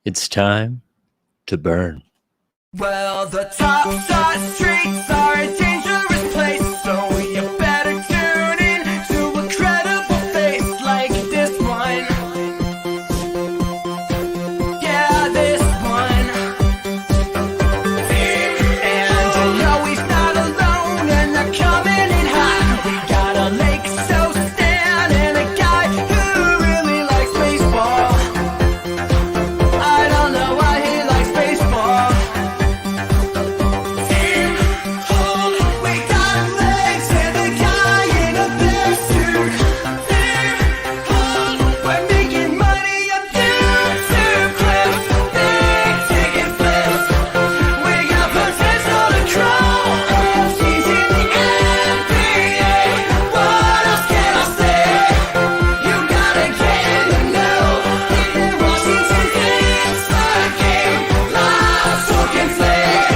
It's time to burn. Well, the top side streets are a dangerous place, so you better tune in to a credible face like this one. Yeah, this one. And you know he's not alone, and they're coming in hot. We got a Lake so Stan and a guy who really likes baseball. I don't know why he likes baseball. We got legs and a guy in a bear suit. We're making money up YouTube clips, big ticket flips. We got potential to grow. AFC's in the NBA. What else can I say? You gotta get in the know. Even Washington's inside game, live talking flag.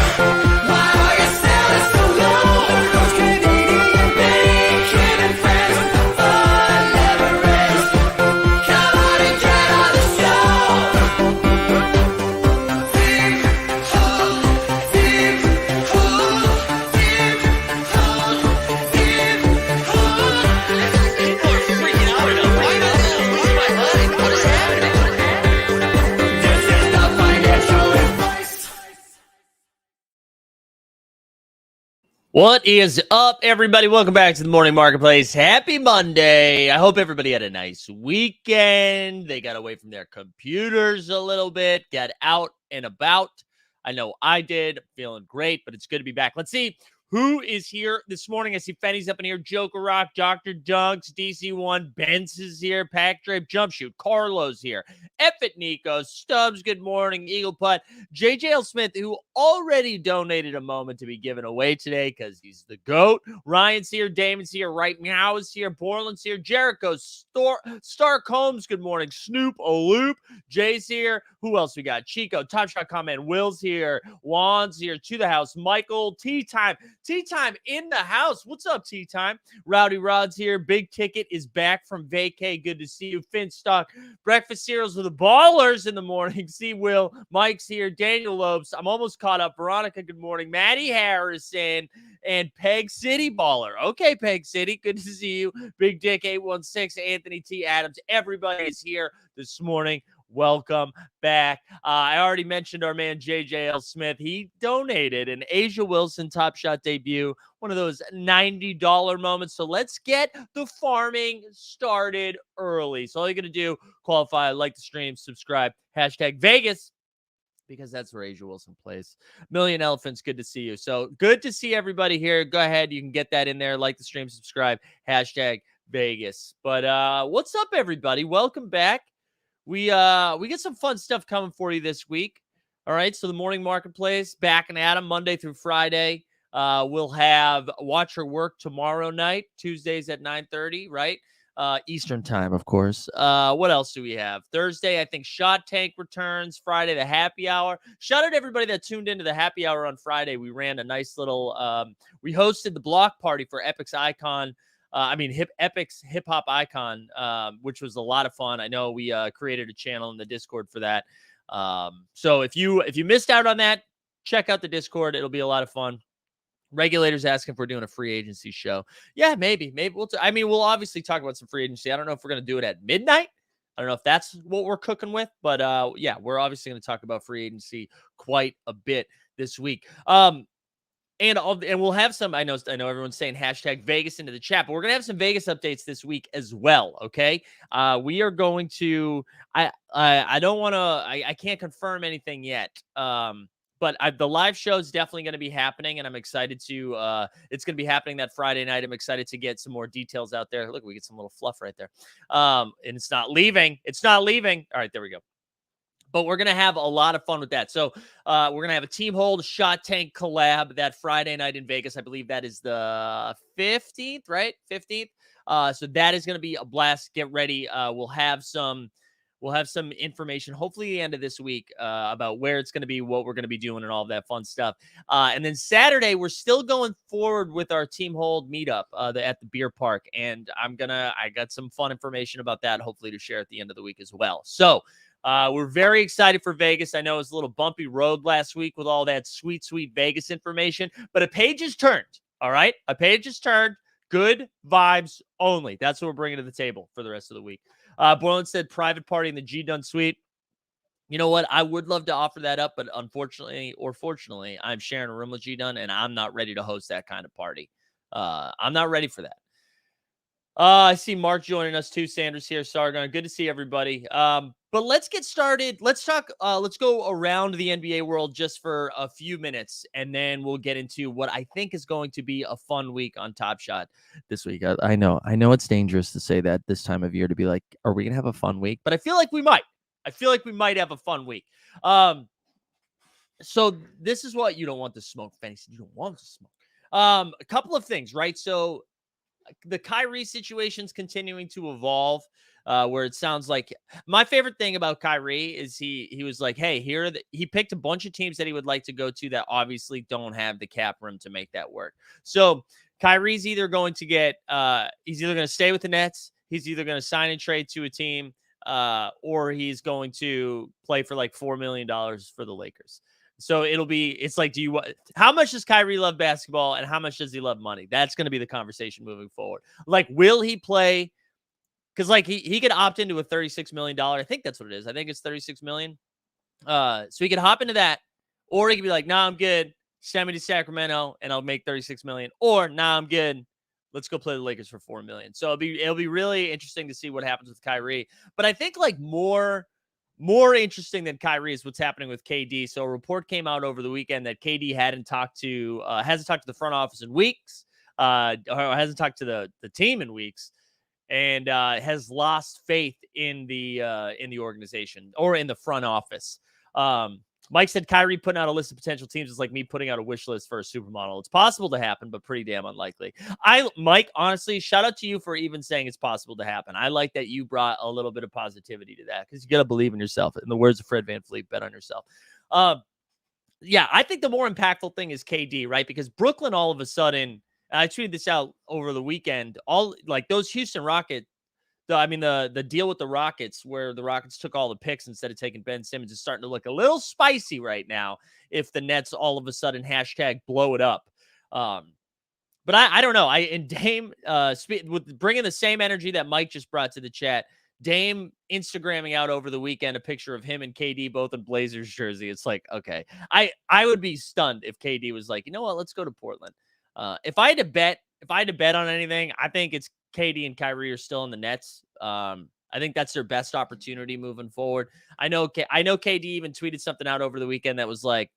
Why are you selling so low? Those Canadian bacon and friends, fun never ends. Come on and get on the show. Deep hole, deep hole, deep hole, deep hole. People are freaking out enough. Why not lose my mind? What is happening? This is the financial advice. What is up, everybody? Welcome back to the Morning Marketplace. Happy Monday. I hope everybody had a nice weekend. They got away from their computers a little bit, got out and about. I know I did. Feeling great, but it's good to be back. Let's see who is here this morning. I see Fenny's up in here, Joker Rock, Dr. Dunks, DC1, Benz is here, Pack Drape, Jump Shoot, Carlos here, Effet Nico, Stubbs, good morning, Eagle Putt, JJL Smith, who already donated a moment to be given away today because he's the GOAT. Ryan's here, Damon's here, Right Meow is here, Borland's here, Jericho, Stark Holmes, good morning, Snoop, Aloop, Jay's here. Who else we got? Chico, Top Shot Comment, Will's here, Juan's here, To the House, Michael, Tea Time in the house. What's up, Tea Time? Rowdy Rod's here. Big Ticket is back from vacay. Good to see you. Finstock, Breakfast Cereals with the Ballers in the morning. See Will, Mike's here. Daniel Lopes. I'm almost caught up. Veronica, good morning. Maddie Harrison and Peg City Baller. Okay, Peg City, good to see you. Big Dick 816, Anthony T. Adams. Everybody is here this morning. Welcome back. I already mentioned our man JJL Smith. He donated an Asia Wilson Top Shot debut, one of those $90 moments. So let's get the farming started early. So all you're going to do, qualify, like the stream, subscribe, hashtag Vegas, because that's where Asia Wilson plays. Million Elephants, good to see you. So good to see everybody here. Go ahead. You can get that in there. Like the stream, subscribe, hashtag Vegas. But what's up, everybody? Welcome back. We get some fun stuff coming for you this week. All right, so the Morning Marketplace back and at 'em Monday through Friday. We'll have Watch Her Work tomorrow night, Tuesdays at 9:30, right? Eastern time, of course. What else do we have? Thursday, I think Shot Tank returns. Friday, the happy hour. Shout out to everybody that tuned into the happy hour on Friday. We ran a nice little we hosted the block party for Epic's Icon. Epic's hip hop icon, which was a lot of fun. I know we created a channel in the Discord for that. So if you missed out on that, check out the Discord. It'll be a lot of fun. Regulators asking if we're doing a free agency show. Yeah, maybe we'll obviously talk about some free agency. I don't know if we're going to do it at midnight. I don't know if that's what we're cooking with, but yeah, we're obviously going to talk about free agency quite a bit this week. And we'll have some, I know everyone's saying hashtag Vegas into the chat, but we're going to have some Vegas updates this week as well, okay? We are going to, I can't confirm anything yet, but the live show is definitely going to be happening, and I'm excited to, it's going to be happening that Friday night. I'm excited to get some more details out there. Look, we get some little fluff right there. And it's not leaving. All right, there we go. But we're going to have a lot of fun with that. So we're going to have a Team Hold Shot Tank collab that Friday night in Vegas. I believe that is the 15th, right? 15th. So that is going to be a blast. Get ready. We'll have some information, hopefully the end of this week, about where it's going to be, what we're going to be doing, and all of that fun stuff. And then Saturday, we're still going forward with our Team Hold meetup at the beer park. And I got some fun information about that, hopefully to share at the end of the week as well. So We're very excited for Vegas. I know it was a little bumpy road last week with all that sweet, sweet Vegas information, but a page is turned. All right. A page is turned. Good vibes only. That's what we're bringing to the table for the rest of the week. Boylan said private party in the G Dun suite. You know what? I would love to offer that up, but unfortunately or fortunately, I'm sharing a room with G Dun and I'm not ready to host that kind of party. I'm not ready for that. I see Mark joining us too. Sanders here. Sargon. Good to see everybody. But let's get started. Let's talk. Let's go around the NBA world just for a few minutes, and then we'll get into what I think is going to be a fun week on Top Shot this week. I know it's dangerous to say that this time of year to be like, are we gonna have a fun week? But I feel like we might. I feel like we might have a fun week. So this is what you don't want to smoke, fantasy. You don't want to smoke. A couple of things, right? So the Kyrie situation's continuing to evolve, where it sounds like my favorite thing about Kyrie is he was like, hey, he picked a bunch of teams that he would like to go to that obviously don't have the cap room to make that work. So Kyrie's either going to get he's either going to stay with the Nets, he's either going to sign and trade to a team, or he's going to play for like $4 million for the Lakers. So it's like, how much does Kyrie love basketball and how much does he love money? That's going to be the conversation moving forward. Like, will he play? Because like he could opt into a $36 million. I think that's what it is. I think it's $36 million. So he could hop into that, or he could be like, nah, I'm good. Send me to Sacramento and I'll make $36 million. Or nah, I'm good. Let's go play the Lakers for $4 million. So it'll be really interesting to see what happens with Kyrie. But I think like more interesting than Kyrie is what's happening with KD. So a report came out over the weekend that KD hasn't talked to the front office in weeks, or hasn't talked to the team in weeks, and has lost faith in the organization or in the front office. Mike said Kyrie putting out a list of potential teams is like me putting out a wish list for a supermodel. It's possible to happen, but pretty damn unlikely. Mike, honestly, shout out to you for even saying it's possible to happen. I like that you brought a little bit of positivity to that because you got to believe in yourself. In the words of Fred VanVleet, bet on yourself. Yeah, I think the more impactful thing is KD, right? Because Brooklyn all of a sudden, I tweeted this out over the weekend, all like those Houston Rockets, the deal with the Rockets where the Rockets took all the picks instead of taking Ben Simmons is starting to look a little spicy right now if the Nets all of a sudden #blow it up. But I don't know. And Dame, with bringing the same energy that Mike just brought to the chat, Dame Instagramming out over the weekend a picture of him and KD both in Blazers jersey. It's like, okay, I would be stunned if KD was like, you know what, let's go to Portland. If I had to bet on anything, I think it's KD and Kyrie are still in the Nets. I think that's their best opportunity moving forward. I know KD even tweeted something out over the weekend that was like,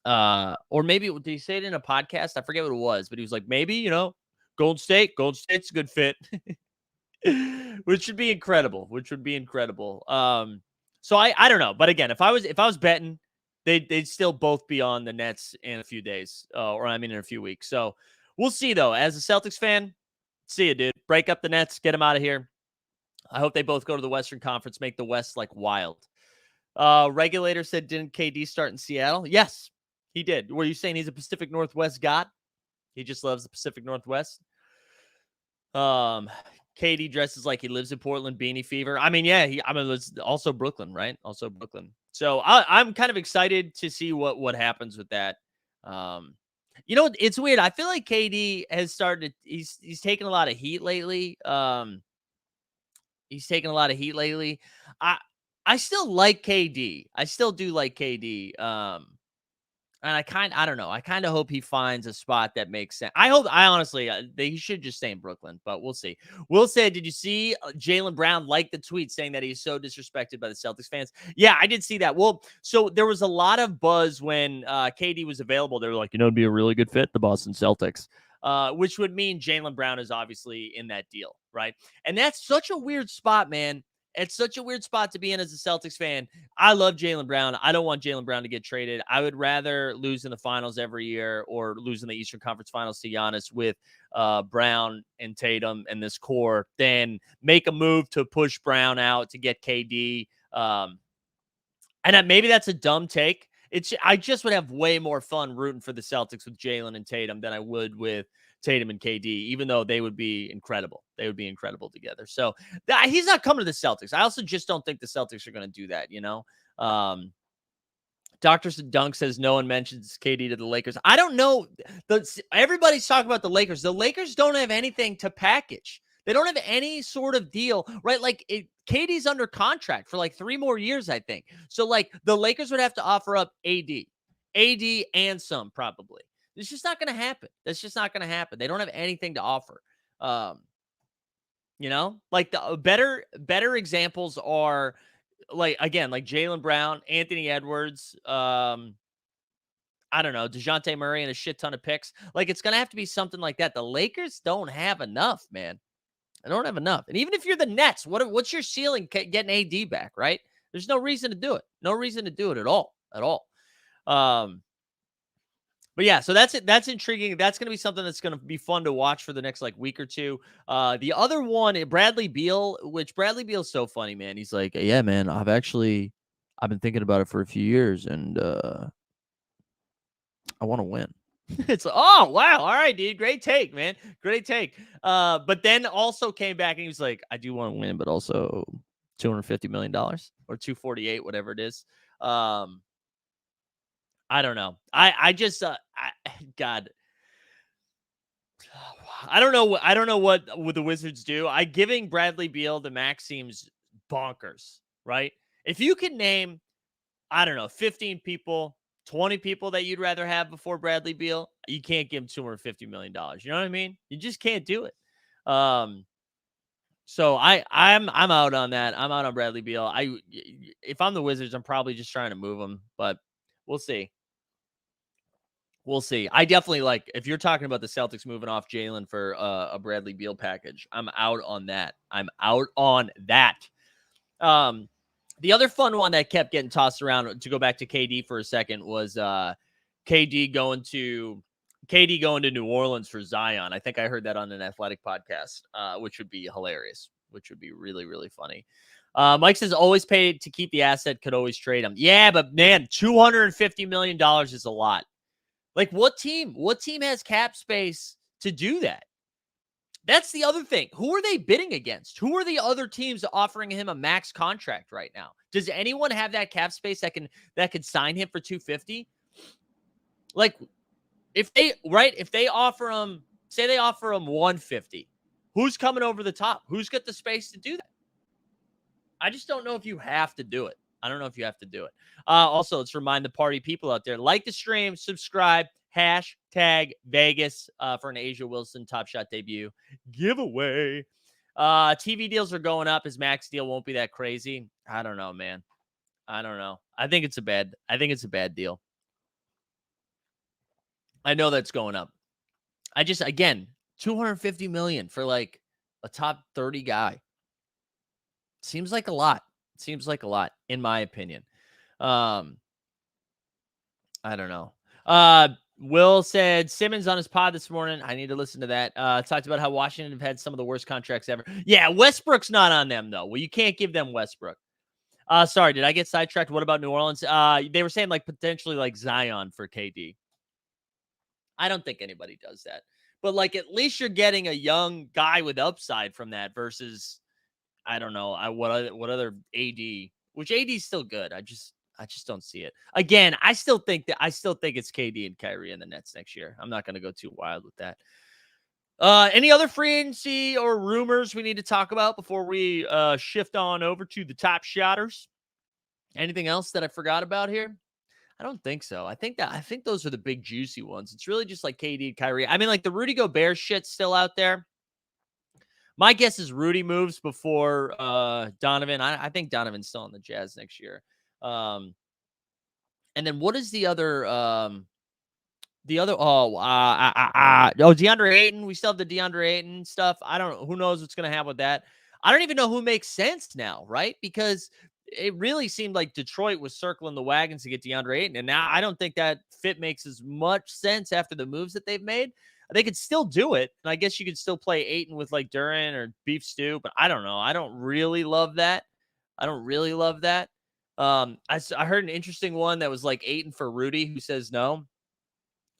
or maybe did he say it in a podcast? I forget what it was, but he was like, maybe, Golden State's a good fit, which would be incredible. So I don't know, but again, if I was betting, they'd still both be on the Nets in a few days, in a few weeks. So we'll see though. As a Celtics fan, see you, dude. Break up the Nets, get them out of here. I hope they both go to the Western Conference, make the West like wild. Regulator said, didn't KD start in Seattle? Yes, he did. Were you saying he's a Pacific Northwest god? He just loves the Pacific Northwest. KD dresses like he lives in Portland, beanie fever. I mean, yeah, it's also Brooklyn, right? Also Brooklyn. So I'm kind of excited to see what happens with that. It's weird. I feel like KD has started. He's taken a lot of heat lately. I still like KD. I still do like KD. And I don't know. I kind of hope he finds a spot that makes sense. I honestly, he should just stay in Brooklyn, but we'll see. Will said, did you see Jaylen Brown like the tweet saying that he's so disrespected by the Celtics fans? Yeah, I did see that. Well, so there was a lot of buzz when KD was available. They were like, it'd be a really good fit, the Boston Celtics, which would mean Jaylen Brown is obviously in that deal, right? And that's such a weird spot, man. It's such a weird spot to be in as a Celtics fan. I love Jaylen Brown. I don't want Jaylen Brown to get traded. I would rather lose in the finals every year or lose in the Eastern Conference Finals to Giannis with Brown and Tatum and this core than make a move to push Brown out to get KD. And maybe that's a dumb take. I just would have way more fun rooting for the Celtics with Jaylen and Tatum than I would with Tatum and KD, even though they would be incredible. They would be incredible together. So he's not coming to the Celtics. I also just don't think the Celtics are going to do that, you know? Dr. Dunk says no one mentions KD to the Lakers. I don't know. Everybody's talking about the Lakers. The Lakers don't have anything to package. They don't have any sort of deal, right? Like KD's under contract for like 3 more years, I think. So like the Lakers would have to offer up AD and some probably. It's just not going to happen. That's just not going to happen. They don't have anything to offer. You know, like the better examples are like Jaylen Brown, Anthony Edwards, I don't know, DeJounte Murray and a shit ton of picks. Like it's gonna have to be something like that. The Lakers don't have enough, man. They don't have enough. And even if you're the Nets, what's your ceiling getting AD back, right? There's no reason to do it. No reason to do it at all. At all. But yeah, so that's it. That's intriguing. That's going to be something that's going to be fun to watch for the next like week or two. The other one, Bradley Beal, which Bradley Beal's so funny, man. He's like, yeah, man, I've been thinking about it for a few years and I want to win. It's like, oh, wow. All right, dude. Great take, man. Great take. But then also came back and he was like, I do want to win, but also $250 million or 248, whatever it is. I don't know. God, I don't know. I don't know what would the Wizards do. Giving Bradley Beal the max seems bonkers, right? If you can name, I don't know, 15 people, 20 people that you'd rather have before Bradley Beal, you can't give him $250 million. You know what I mean? You just can't do it. So I'm out on that. I'm out on Bradley Beal. If I'm the Wizards, I'm probably just trying to move him, but we'll see. We'll see. I definitely like, if you're talking about the Celtics moving off Jaylen for a Bradley Beal package, I'm out on that. I'm out on that. The other fun one that kept getting tossed around, to go back to KD for a second, was KD going to New Orleans for Zion. I think I heard that on an Athletic podcast, which would be hilarious, which would be really, really funny. Mike says always paid to keep the asset, could always trade him. Yeah, but man, $250 million is a lot. Like what team has cap space to do that? That's the other thing. Who are they bidding against? Who are the other teams offering him a max contract right now? Does anyone have that cap space that could sign him for 250? Like if they offer him, say they offer him 150, who's coming over the top? Who's got the space to do that? I just don't know if you have to do it. I don't know if you have to do it. Also, let's remind the party people out there, like the stream, subscribe, hashtag Vegas for an Asia Wilson Top Shot debut giveaway. TV deals are going up. His max deal won't be that crazy. I don't know, man. I don't know. I think it's a bad deal. I know that's going up. Again, $250 million for like a top 30 guy. Seems like a lot. In my opinion. I don't know. Will said Simmons on his pod this morning. I need to listen to that. Talked about how Washington have had some of the worst contracts ever. Yeah, Westbrook's not on them, though. Well, you can't give them Westbrook. Sorry, did I get sidetracked? What about New Orleans? They were saying like potentially like Zion for KD. I don't think anybody does that. But like at least you're getting a young guy with upside from that versus, I don't know, what other AD, which AD is still good. I just don't see it. Again, I still think it's KD and Kyrie in the Nets next year. I'm not going to go too wild with that. Any other free agency or rumors we need to talk about before we shift on over to the top shotters? Anything else that I forgot about here? I don't think so. I think those are the big juicy ones. It's really just like KD and Kyrie. I mean, like the Rudy Gobert shit's still out there. My guess is Rudy moves before Donovan. I think Donovan's still on the Jazz next year. And then what is the other DeAndre Ayton. We still have the DeAndre Ayton stuff. I don't know. Who knows what's going to happen with that? I don't even know who makes sense now, right? Because it really seemed like Detroit was circling the wagons to get DeAndre Ayton. And now I don't think that fit makes as much sense after the moves that they've made. They could still do it. And I guess you could still play Ayton with like Duran or Beef Stew, but I don't know. I don't really love that. I heard an interesting one that was like Ayton for Rudy, who says no.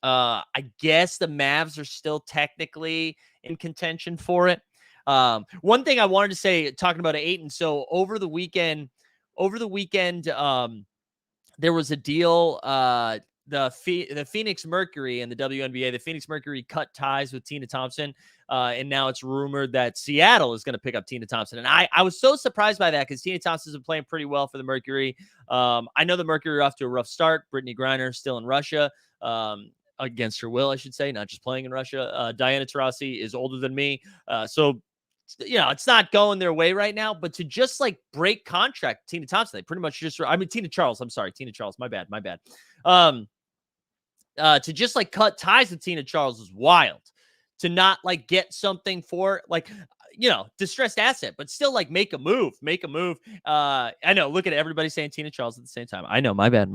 I guess the Mavs are still technically in contention for it. One thing I wanted to say, talking about Ayton. So over the weekend, there was a deal. The Phoenix Mercury and the WNBA, the Phoenix Mercury cut ties with Tina Thompson, and now it's rumored that Seattle is going to pick up Tina Thompson. And I was so surprised by that because Tina Thompson's been playing pretty well for the Mercury. I know the Mercury are off to a rough start. Brittany Griner still in Russia, against her will, I should say, not just playing in Russia. Diana Taurasi is older than me, so it's not going their way right now, but to just like break contract, Tina Thompson, they pretty much Tina Charles. I'm sorry, Tina Charles. My bad. To just like cut ties with Tina Charles is wild. To not like get something for like, distressed asset, but still like make a move. I know. Look at everybody saying Tina Charles at the same time. I know. My bad.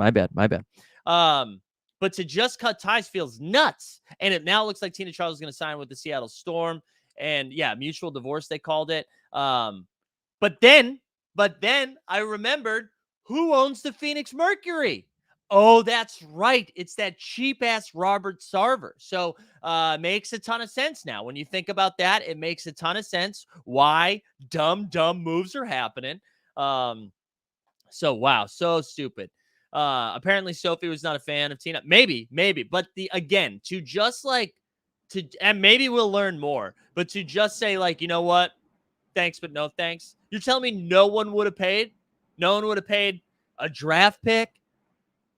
But to just cut ties feels nuts. And it now looks like Tina Charles is going to sign with the Seattle Storm. And yeah, mutual divorce, they called it. But then I remembered who owns the Phoenix Mercury. Oh, that's right. It's that cheap ass Robert Sarver. So makes a ton of sense now. When you think about that, it makes a ton of sense why dumb moves are happening. So wow, so stupid. Apparently Sophie was not a fan of Tina. Maybe, but and maybe we'll learn more, but to just say like, you know what? Thanks, but no thanks. You're telling me no one would have paid a draft pick,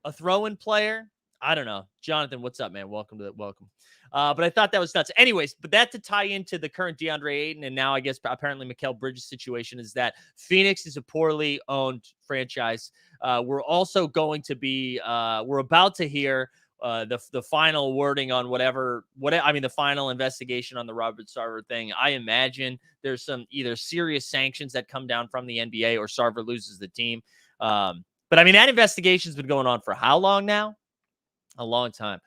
a throw-in player? I don't know. Jonathan, what's up, man? Welcome. But I thought that was nuts. Anyways, but that to tie into the current DeAndre Ayton and now I guess apparently Mikal Bridges situation is that Phoenix is a poorly owned franchise. We're also going to be we're about to hear the final wording on the final investigation on the Robert Sarver thing. I imagine there's some either serious sanctions that come down from the NBA or Sarver loses the team. But I mean, that investigation's been going on for how long now? A long time.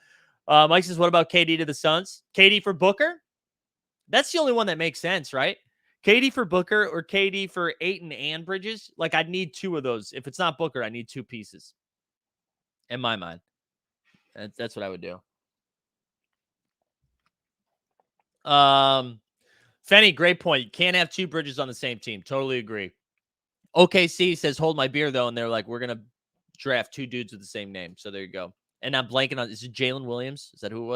Mike says, what about KD to the Suns? KD for Booker? That's the only one that makes sense, right? KD for Booker or KD for Ayton and Bridges? Like, I'd need two of those. If it's not Booker, I need two pieces. In my mind. That's what I would do. Fenny, great point. You can't have two Bridges on the same team. Totally agree. OKC says, hold my beer, though. And they're like, we're going to draft two dudes with the same name. So there you go. And I'm blanking on, is it Jalen Williams? Is that who it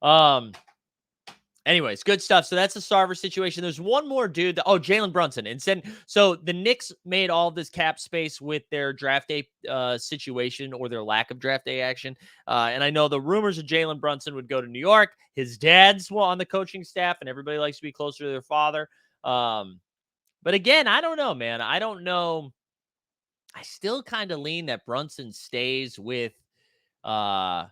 was? Anyways, good stuff. So that's the Sarver situation. There's one more dude. Jalen Brunson. And so the Knicks made all this cap space with their draft day situation or their lack of draft day action. And I know the rumors of Jalen Brunson would go to New York. His dad's on the coaching staff, and everybody likes to be closer to their father. But again, I don't know, man. I don't know. I still kind of lean that Brunson stays with the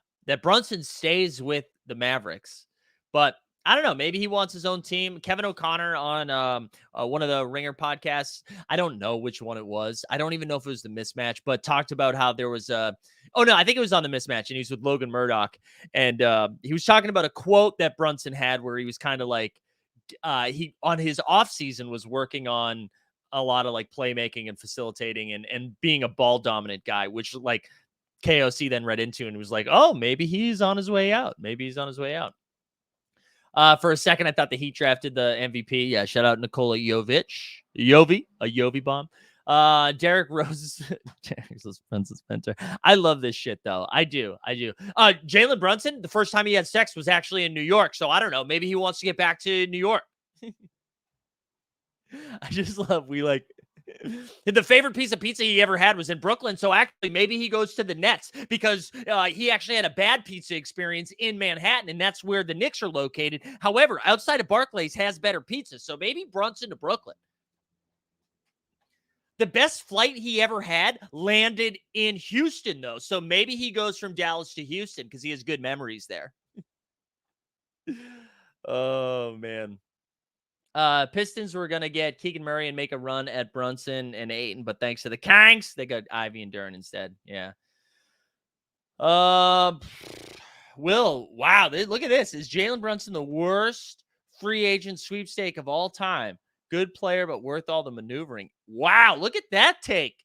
Mavericks. But I don't know. Maybe he wants his own team. Kevin O'Connor on one of the Ringer podcasts. I don't know which one it was. I don't even know if it was the Mismatch, but talked about how there was I think it was on the Mismatch, and he was with Logan Murdoch. And he was talking about a quote that Brunson had where he was kind of like, he on his off season was working on a lot of like playmaking and facilitating and being a ball dominant guy, which like KOC then read into and was like, oh, maybe he's on his way out. For a second, I thought the Heat drafted the MVP. Yeah, shout out Nikola Jovic. Jovi bomb. Derrick Rose. Derrick's friends with Spencer. I love this shit, though. I do. Jalen Brunson, the first time he had sex was actually in New York. So I don't know. Maybe he wants to get back to New York. I just love, the favorite piece of pizza he ever had was in Brooklyn. So actually, maybe he goes to the Nets because he actually had a bad pizza experience in Manhattan, and that's where the Knicks are located. However, outside of Barclays has better pizza. So maybe Brunson to Brooklyn. The best flight he ever had landed in Houston, though. So maybe he goes from Dallas to Houston because he has good memories there. Oh, man. Pistons were going to get Keegan Murray and make a run at Brunson and Ayton, but thanks to the Kangs, they got Ivy and Duren instead. Yeah. Will, wow. Look at this. Is Jalen Brunson the worst free agent sweepstake of all time? Good player, but worth all the maneuvering. Wow. Look at that take.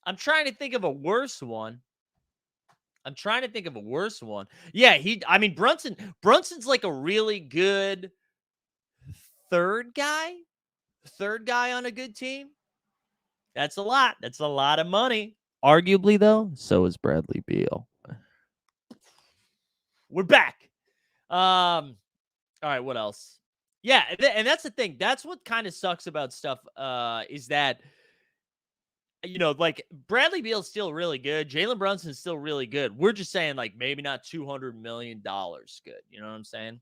I'm trying to think of a worse one. I'm trying to think of a worse one. Yeah, Brunson's like a really good third guy. Third guy on a good team. That's a lot. That's a lot of money. Arguably, though, so is Bradley Beal. We're back. All right, what else? Yeah, and that's the thing. That's what kind of sucks about stuff is that like Bradley Beal's still really good. Jalen Brunson's still really good. We're just saying like maybe not $200 million good. You know what I'm saying?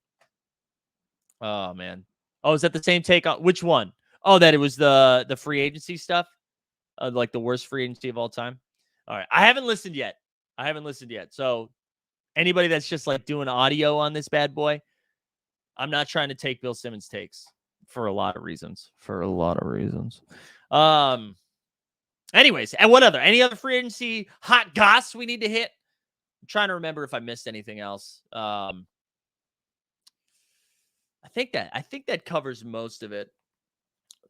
Oh man. Oh, is that the same take on which one? Oh, that it was the free agency stuff? Like the worst free agency of all time. All right. I haven't listened yet. So anybody that's just like doing audio on this bad boy, I'm not trying to take Bill Simmons takes for a lot of reasons. Anyways, and any other free agency hot goss we need to hit? I'm trying to remember if I missed anything else. I think that covers most of it.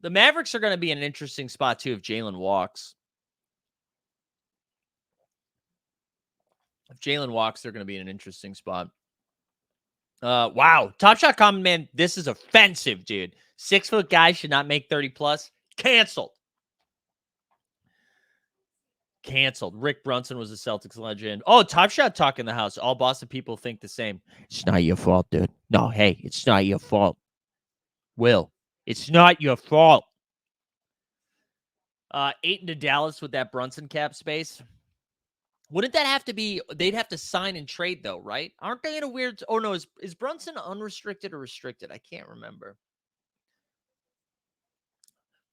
The Mavericks are going to be in an interesting spot too if Jalen walks. If Jalen walks, they're going to be in an interesting spot. Wow. Top Shot comment, man, this is offensive, dude. 6-foot guys should not make 30 plus. Canceled. Rick Brunson was a Celtics legend. Oh, Top Shot talk in the house. All Boston people think the same. It's not your fault, dude. No, hey, it's not your fault. Will, it's not your fault. Aiton to Dallas with that Brunson cap space. Wouldn't that have to be, they'd have to sign and trade though, right? Aren't they in a weird, oh no, is Brunson unrestricted or restricted? I can't remember.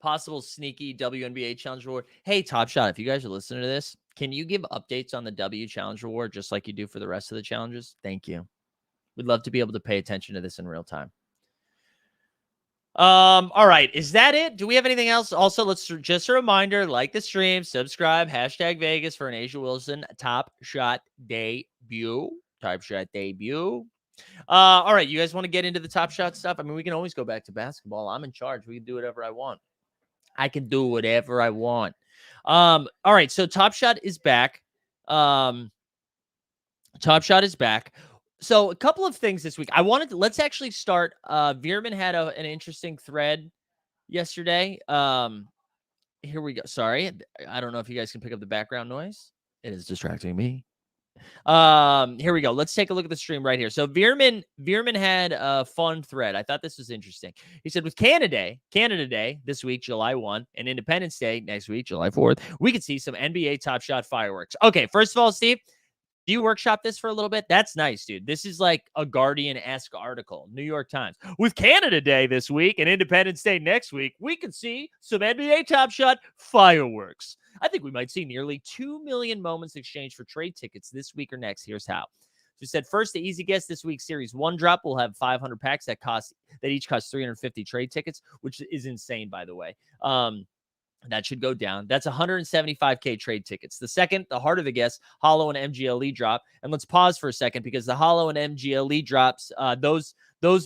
Possible sneaky WNBA Challenge Award. Hey, Top Shot, if you guys are listening to this, can you give updates on the W Challenge Award just like you do for the rest of the challenges? Thank you. We'd love to be able to pay attention to this in real time. All right. Is that it? Do we have anything else? Also, let's just a reminder, like the stream, subscribe, hashtag Vegas for an Asia Wilson Top Shot debut. All right. You guys want to get into the Top Shot stuff? I mean, we can always go back to basketball. I'm in charge. We can do whatever I want. I can do whatever I want. All right. So Top Shot is back. So a couple of things this week. Let's actually start. Veerman had an interesting thread yesterday. Here we go. Sorry. I don't know if you guys can pick up the background noise. It is distracting me. Here we go. Let's take a look at the stream right here. So Veerman had a fun thread. I thought this was interesting. He said with Canada Day this week, July 1, and Independence Day next week, July 4th, we could see some NBA Top Shot fireworks. Okay, first of all, Steve, do you workshop this for a little bit? That's nice, dude. This is like a Guardian-esque article. New York Times. With Canada Day this week and Independence Day next week, we could see some NBA Top Shot fireworks. I think we might see nearly 2 million moments exchanged for trade tickets this week or next. Here's how. So said, first, the easy guess this week's Series 1 drop will have 500 packs that each cost 350 trade tickets, which is insane, by the way. That should go down. That's 175K trade tickets. The second, the harder the guess, Hollow and MGLE drop. And let's pause for a second because the Hollow and MGLE drops, those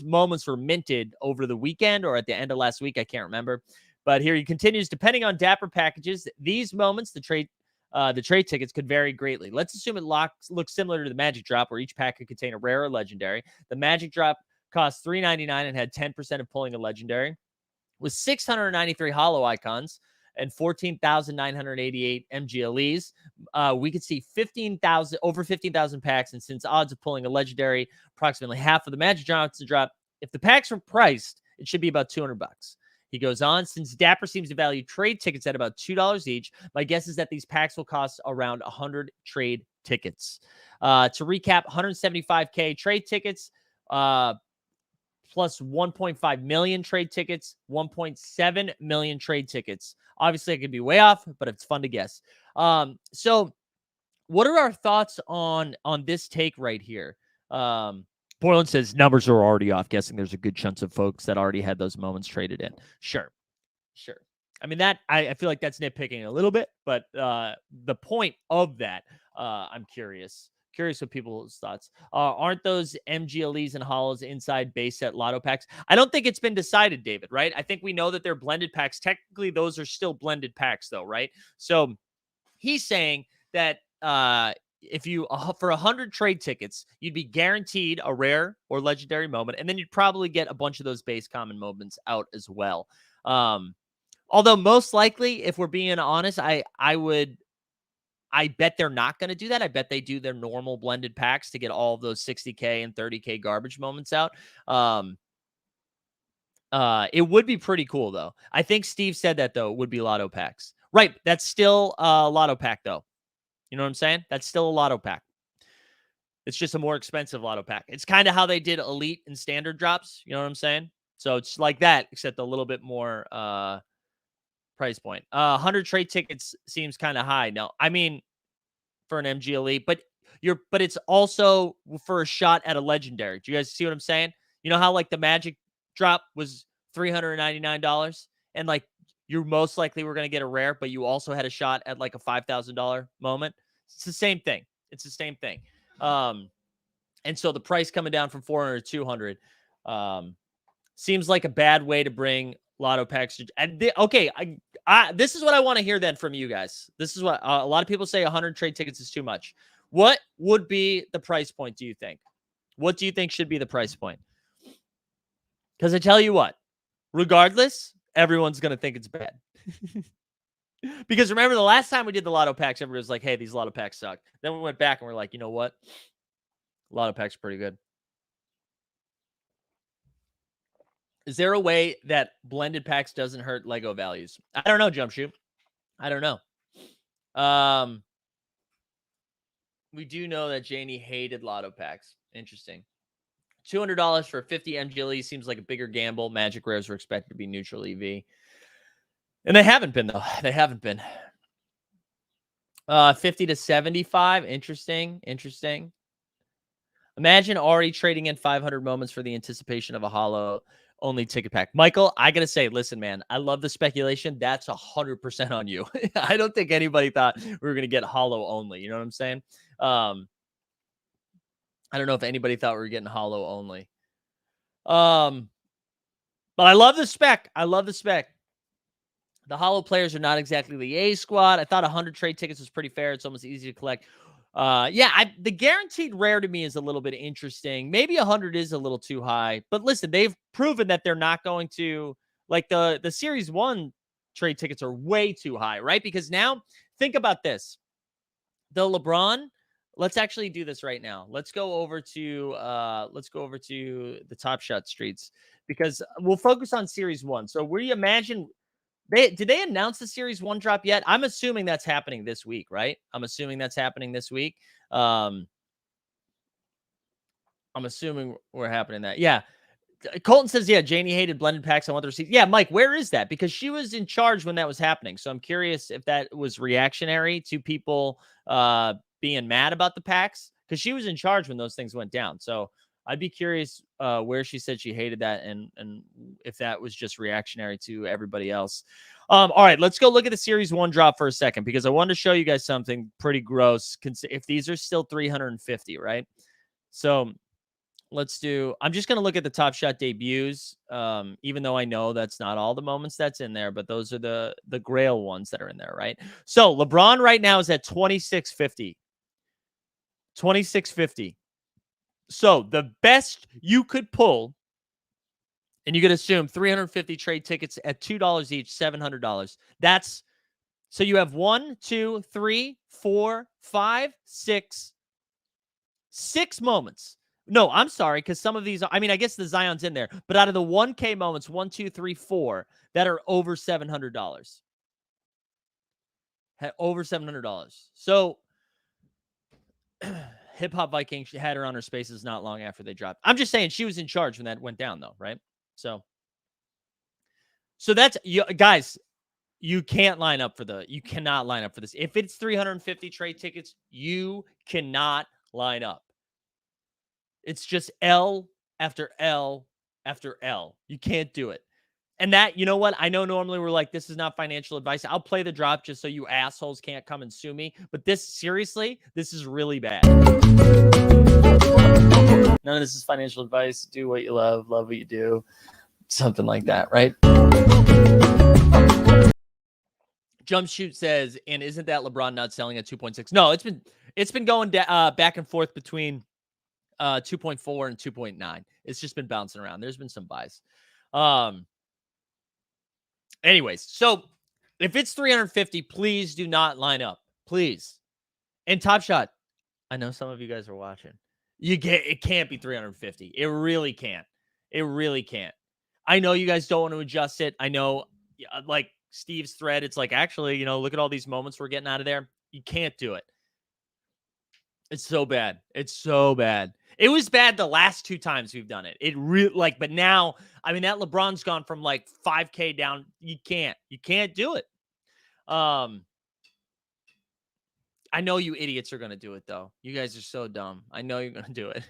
moments were minted over the weekend or at the end of last week. I can't remember. But here he continues, depending on Dapper packages, these moments, the trade tickets could vary greatly. Let's assume it looks similar to the Magic Drop, where each pack could contain a rare or legendary. The Magic Drop cost $3.99 and had 10% of pulling a legendary. With 693 Hollow icons and 14,988 MGLEs, we could see over 15,000 packs. And since odds of pulling a legendary, approximately half of the Magic Johnson drop, if the packs were priced, it should be about $200. He goes on, since Dapper seems to value trade tickets at about $2 each, my guess is that these packs will cost around 100 trade tickets. To recap, 175K trade tickets, plus 1.5 million trade tickets, 1.7 million trade tickets. Obviously, I could be way off, but it's fun to guess. So what are our thoughts on this take right here? Portland says numbers are already off, guessing there's a good chunk of folks that already had those moments traded in. Sure. I mean, that I feel like that's nitpicking a little bit, but the point of that, I'm curious what people's thoughts. Aren't those MGLEs and hollows inside base set lotto packs? I don't think it's been decided, David, right? I think we know that they're blended packs. Technically, those are still blended packs, though, right? So he's saying that if you for 100 trade tickets, you'd be guaranteed a rare or legendary moment, and then you'd probably get a bunch of those base common moments out as well. Although most likely, if we're being honest, I bet they're not going to do that. I bet they do their normal blended packs to get all of those 60K and 30K garbage moments out. It would be pretty cool, though. I think Steve said that, though, it would be lotto packs. Right. That's still a lotto pack, though. You know what I'm saying? That's still a lotto pack. It's just a more expensive lotto pack. It's kind of how they did elite and standard drops. You know what I'm saying? So it's like that, except a little bit more price point. 100 trade tickets seems kind of high. No, I mean, for an MG Elite, but it's also for a shot at a legendary. Do you guys see what I'm saying? You know how like the Magic drop was $399, and like you most likely were going to get a rare, but you also had a shot at like a $5,000 moment. It's the same thing. It's the same thing. And so the price coming down from 400 to 200 seems like a bad way to bring lotto packs. Okay, this is what I want to hear then from you guys. This is what a lot of people say 100 trade tickets is too much. What would be the price point, do you think? What do you think should be the price point? Because I tell you what, regardless, everyone's going to think it's bad. Because remember the last time we did the lotto packs, everybody was like, hey, these lotto packs suck. Then we went back and we're like, you know what? Lotto packs are pretty good. Is there a way that blended packs doesn't hurt Lego values? I don't know, Jumpshoot. I don't know. We do know that Janie hated lotto packs. Interesting. $200 for 50 MGLE seems like a bigger gamble. Magic rares were expected to be neutral EV. And they haven't been, though. They haven't been. 50 to 75. Interesting. Interesting. Imagine already trading in 500 moments for the anticipation of a hollow only ticket pack. Michael, I got to say, listen, man, I love the speculation. That's 100% on you. I don't think anybody thought we were going to get hollow only. You know what I'm saying? I don't know if anybody thought we were getting hollow only. But I love the spec. I love the spec. The hollow players are not exactly the A squad. I thought 100 trade tickets was pretty fair. It's almost easy to collect. The guaranteed rare to me is a little bit interesting. Maybe 100 is a little too high, but listen, they've proven that they're not going to, like the Series 1 trade tickets are way too high, right? Because now think about this. The LeBron, let's actually do this right now. Let's go over to the Top Shot streets because we'll focus on Series 1. So we imagine did they announce the Series 1 drop yet? I'm assuming that's happening this week, right? I'm assuming that's happening this week. I'm assuming we're happening that. Yeah. Colton says, yeah, Janie hated blended packs. I want the receipt. Yeah, Mike, where is that? Because she was in charge when that was happening. So I'm curious if that was reactionary to people being mad about the packs because she was in charge when those things went down. So I'd be curious where she said she hated that and if that was just reactionary to everybody else. All right, let's go look at the Series 1 drop for a second because I wanted to show you guys something pretty gross if these are still 350, right? So let's do – I'm just going to look at the Top Shot debuts, even though I know that's not all the moments that's in there, but those are the Grail ones that are in there, right? So LeBron right now is at 2650. 2650. So the best you could pull, and you could assume 350 trade tickets at $2 each, $700. That's so you have 1, 2, 3, 4, 5, 6 moments. No, I'm sorry, because some of these, I mean, I guess the Zion's in there, but out of the 1K moments, 1, 2, 3, 4 that are over $700. Over $700. So Hip Hop Viking, she had her on her spaces not long after they dropped. I'm just saying she was in charge when that went down, though, right? So that's guys. You can't line up you cannot line up for this. If it's 350 trade tickets, you cannot line up. It's just L after L after L. You can't do it. And that, you know what? I know normally we're like, this is not financial advice. I'll play the drop just so you assholes can't come and sue me. But seriously, this is really bad. None of this is financial advice. Do what you love what you do. Something like that, right? Jump Shoot says, and isn't that LeBron not selling at 2.6? No, it's been going back and forth between 2.4 and 2.9. It's just been bouncing around. There's been some buys. Anyways, so if it's 350, please do not line up. Please. And Top Shot, I know some of you guys are watching. It can't be 350. It really can't. It really can't. I know you guys don't want to adjust it. I know, like Steve's thread, it's like, actually, look at all these moments we're getting out of there. You can't do it. It's so bad. It's so bad. It was bad the last 2 times we've done it. It really but now, I mean, that LeBron's gone from like 5K down. You can't do it. I know you idiots are going to do it, though. You guys are so dumb. I know you're going to do it.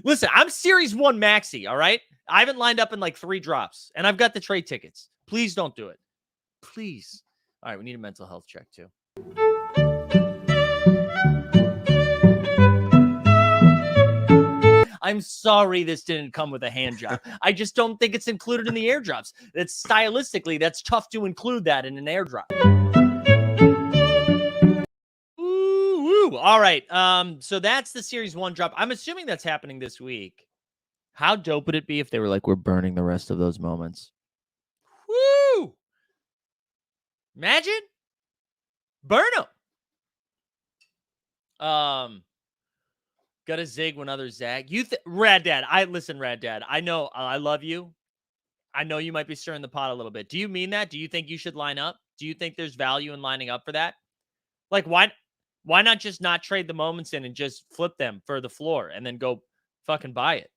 Listen, I'm Series 1 Maxi, all right? I haven't lined up in like 3 drops, and I've got the trade tickets. Please don't do it. Please. All right, we need a mental health check, too. I'm sorry this didn't come with a hand job. I just don't think it's included in the airdrops. That's stylistically, that's tough to include that in an airdrop. Ooh. All right. So that's the Series 1 drop. I'm assuming that's happening this week. How dope would it be if they were like, we're burning the rest of those moments? Woo! Imagine. Burn them. Gotta zig when others zag. Rad Dad. Rad Dad. I know I love you. I know you might be stirring the pot a little bit. Do you mean that? Do you think you should line up? Do you think there's value in lining up for that? Like, why not just not trade the moments in and just flip them for the floor and then go fucking buy it?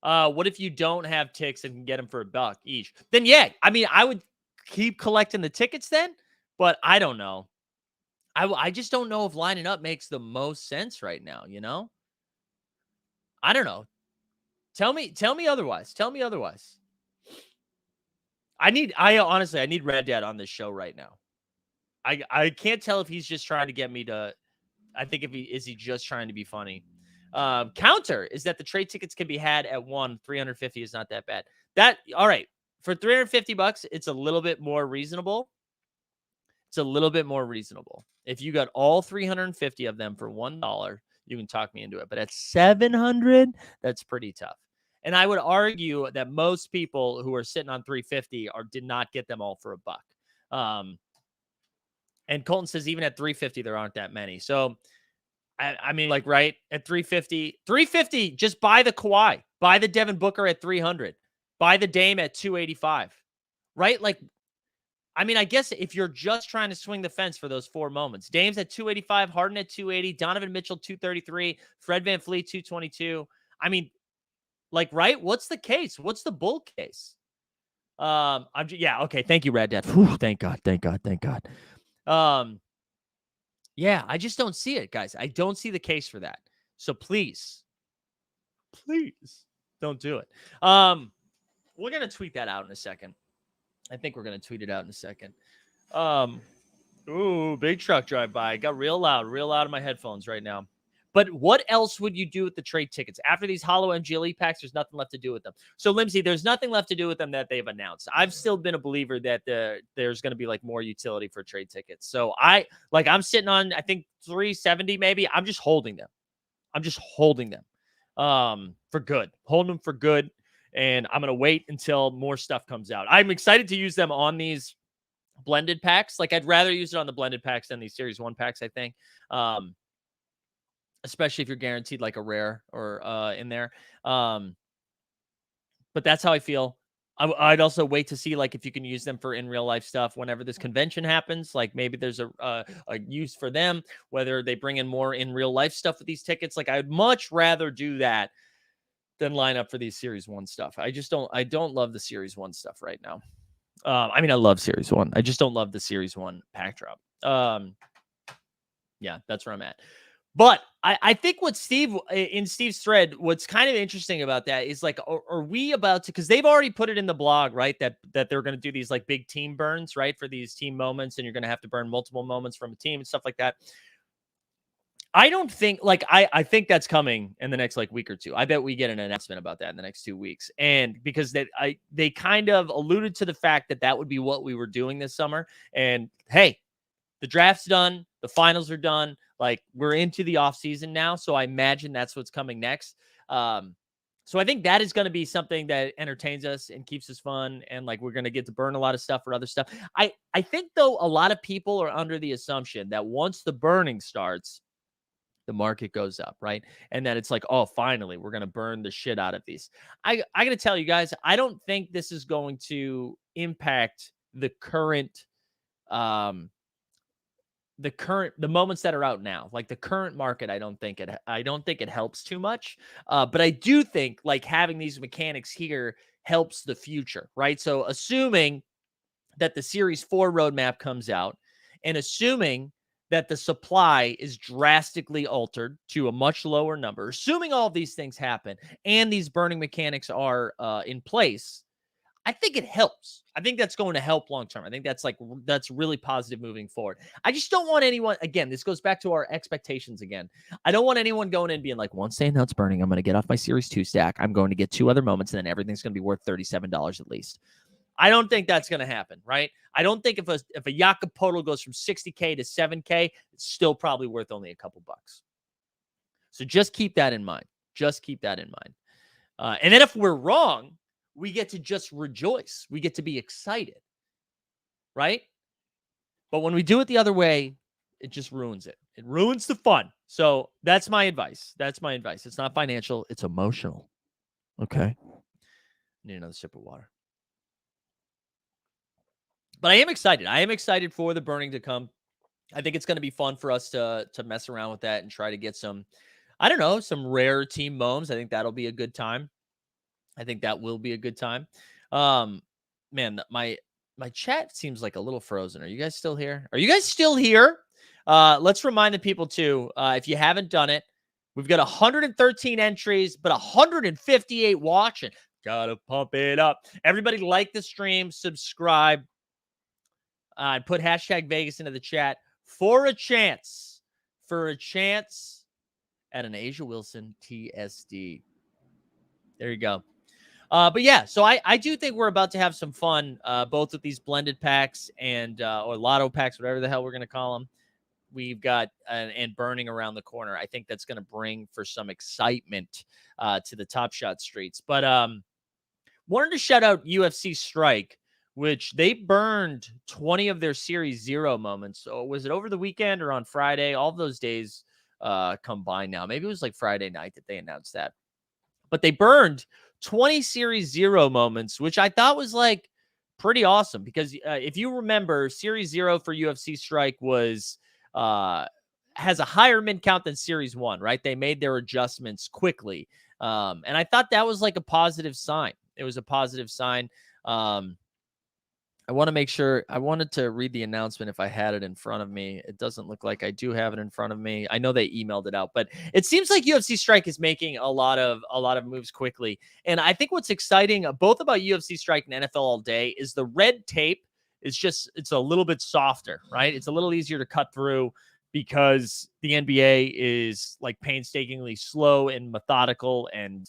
What if you don't have ticks and can get them for $1 each? Then yeah, I mean, I would keep collecting the tickets then, but I don't know. I just don't know if lining up makes the most sense right now, I don't know. Tell me otherwise. Tell me otherwise. I need Rad Dad on this show right now. I can't tell if he's just trying to get me to. I think is he just trying to be funny. Counter is that the trade tickets can be had at 350 is not that bad. All right, for $350, it's a little bit more reasonable. It's a little bit more reasonable. If you got all 350 of them for $1, you can talk me into it. But at 700, that's pretty tough. And I would argue that most people who are sitting on 350 did not get them all for $1. And Colton says even at 350, there aren't that many. So, I mean, like, right at 350, just buy the Kawhi, buy the Devin Booker at 300, buy the Dame at 285, right? Like, I mean, I guess if you're just trying to swing the fence for those 4 moments, Dame's at 285, Harden at 280, Donovan Mitchell 233, Fred VanVleet 222. I mean, like, right? What's the case? What's the bull case? Okay. Thank you, Rad Dad. Whew, thank God. Yeah, I just don't see it, guys. I don't see the case for that. So please don't do it. We're gonna tweet that out in a second. I think we're gonna tweet it out in a second. Ooh, big truck drive by. Got real loud in my headphones right now. But what else would you do with the trade tickets? After these hollow MGLE packs, there's nothing left to do with them. So, Limsey, there's nothing left to do with them that they've announced. I've still been a believer that there's going to be like more utility for trade tickets. So I'm sitting on, I think 370 maybe. I'm just holding them. For good. Holding them for good. And I'm going to wait until more stuff comes out. I'm excited to use them on these blended packs. Like, I'd rather use it on the blended packs than these Series 1 packs, I think. Especially if you're guaranteed like a rare or in there. But that's how I feel. I'd also wait to see like if you can use them for in real life stuff whenever this convention happens. Like maybe there's a use for them, whether they bring in more in real life stuff with these tickets. Like I'd much rather do that than line up for these Series 1 stuff. I don't love the Series 1 stuff right now. I mean, I love Series 1. I just don't love the Series 1 pack drop. Yeah, that's where I'm at. But I think what in Steve's thread, what's kind of interesting about that is like, are we about to, because they've already put it in the blog, right? That they're going to do these like big team burns, right? For these team moments, and you're going to have to burn multiple moments from a team and stuff like that. I don't think like I think that's coming in the next like week or two. I bet we get an announcement about that in the next 2 weeks. And because they kind of alluded to the fact that that would be what we were doing this summer. And hey, the draft's done, the finals are done. Like we're into the off season now, so I imagine that's what's coming next. So I think that is going to be something that entertains us and keeps us fun, and like we're going to get to burn a lot of stuff for other stuff. I think though a lot of people are under the assumption that once the burning starts, the market goes up, right? And then it's like, oh, finally, we're going to burn the shit out of these. I got to tell you guys, I don't think this is going to impact um the moments that are out now, like the current market. I don't think it helps too much. But I do think like having these mechanics here helps the future, right? So assuming that the Series 4 roadmap comes out, and assuming that the supply is drastically altered to a much lower number, assuming all of these things happen and these burning mechanics are in place, I think it helps. I think that's going to help long term. I think that's really positive moving forward. I just don't want anyone, again, this goes back to our expectations again. I don't want anyone going in and being like, once they announce burning, I'm going to get off my Series 2 stack. I'm going to get 2 other moments, and then everything's going to be worth $37 at least. I don't think that's going to happen, right? I don't think if a Jacopoto goes from 60K to 7K, it's still probably worth only a couple bucks. So just keep that in mind. Just keep that in mind. And then if we're wrong, we get to just rejoice. We get to be excited, right? But when we do it the other way, it just ruins it. It ruins the fun. So that's my advice. That's my advice. It's not financial. It's emotional. Okay. Need another sip of water. But I am excited. I am excited for the burning to come. I think it's going to be fun for us to mess around with that and try to get some, I don't know, some rare team moms. I think that'll be a good time. I think that will be a good time. Man, my chat seems like a little frozen. Are you guys still here? Are you guys still here? Let's remind the people too, if you haven't done it, we've got 113 entries, but 158 watching. Gotta pump it up. Everybody like the stream, subscribe, and put hashtag Vegas into the chat for a chance at an Asia Wilson TSD. There you go. But yeah, so I do think we're about to have some fun, both with these blended packs and or lotto packs, whatever the hell we're going to call them. We've got and burning around the corner. I think that's going to bring for some excitement to the Top Shot streets. But wanted to shout out UFC Strike, which they burned 20 of their Series 0 moments. So was it over the weekend or on Friday? All of those days combined now. Maybe it was like Friday night that they announced that. But they burned 20 Series 0 moments, which I thought was like pretty awesome because if you remember, Series 0 for UFC Strike was has a higher min count than Series 1, right? They made their adjustments quickly. And I thought that was like a positive sign. It was a positive sign. I want to make sure. I wanted to read the announcement if I had it in front of me. It doesn't look like I do have it in front of me. I know they emailed it out, but it seems like UFC Strike is making a lot of moves quickly. And I think what's exciting both about UFC Strike and NFL All Day is the red tape is it's a little bit softer, right? It's a little easier to cut through because the NBA is like painstakingly slow and methodical and